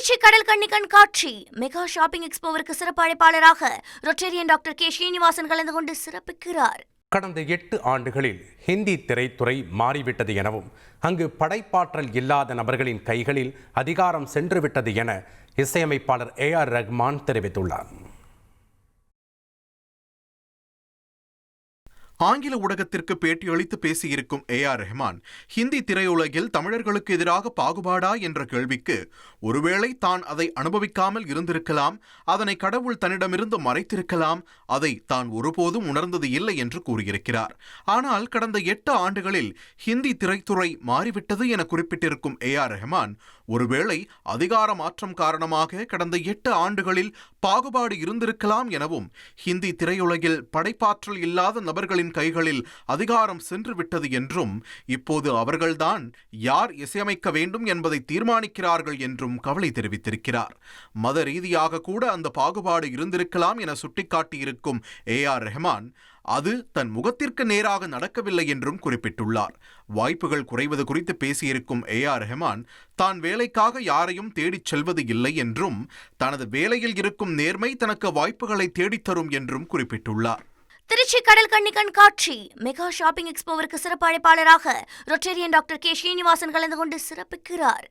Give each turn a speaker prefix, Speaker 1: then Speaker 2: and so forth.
Speaker 1: திருச்சி கடல் கன்னி கண்காட்சி மெகா ஷாப்பிங் எக்ஸ்போவிற்கு சிறப்பு அழைப்பாளராக ரொட்டேரியன் டாக்டர் கே ஸ்ரீனிவாசன் கலந்து கொண்டு சிறப்பிக்கிறார்.
Speaker 2: கடந்த 8 ஆண்டுகளில் ஹிந்தி திரைத்துறை மாறிவிட்டது எனவும் அங்கு படைப்பாற்றல் இல்லாத நபர்களின் கைகளில் அதிகாரம் சென்றுவிட்டது என இசையமைப்பாளர் AR ரஹ்மான் தெரிவித்துள்ளார்.
Speaker 3: ஆங்கில ஊடகத்திற்கு பேட்டியளித்து பேசியிருக்கும் AR ரஹ்மான், ஹிந்தி திரையுலகில் தமிழர்களுக்கு எதிராக பாகுபாடா என்ற கேள்விக்கு ஒருவேளை தான் அதை அனுபவிக்காமல் இருந்திருக்கலாம், அதனை கடவுள் தன்னிடமிருந்து மறைத்திருக்கலாம், அதை தான் ஒருபோதும் உணர்ந்தது இல்லை என்று கூறியிருக்கிறார். ஆனால் கடந்த 8 ஆண்டுகளில் ஹிந்தி திரைத்துறை மாறிவிட்டது என குறிப்பிட்டிருக்கும் AR ரஹ்மான், ஒருவேளை அதிகார மாற்றம் காரணமாக கடந்த 8 ஆண்டுகளில் பாகுபாடு இருந்திருக்கலாம் எனவும், ஹிந்தி திரையுலகில் படைப்பாற்றல் இல்லாத நபர்களின் கைகளில் அதிகாரம் சென்று விட்டது என்றும், இப்போது அவர்கள்தான் யார் இசையமைக்க வேண்டும் என்பதை தீர்மானிக்கிறார்கள் என்றும் கவலை தெரிவித்திருக்கிறார். மத ரீதியாக கூட அந்த பாகுபாடு இருந்திருக்கலாம் என சுட்டிக்காட்டியிருக்கும் AR ரஹ்மான், அது தன் முகத்திற்கு நேராக நடக்கவில்லை என்றும் குறிப்பிட்டுள்ளார். வாய்ப்புகள் குறைவது குறித்து பேசியிருக்கும் AR ரஹ்மான், தான் வேலைக்காக யாரையும் தேடிச் செல்வது இல்லை என்றும், தனது வேலையில் இருக்கும் நேர்மை தனக்கு வாய்ப்புகளை தேடித்தரும் என்றும் குறிப்பிட்டுள்ளார்.
Speaker 1: திருச்சி கடல் கன்னி கண்காட்சி மெகா ஷாப்பிங் எக்ஸ்போவிற்கு சிறப்பு அழைப்பாளராக ரொட்டேரியன் டாக்டர் கே ஸ்ரீனிவாசன் கலந்து கொண்டு சிறப்பிக்கிறார்.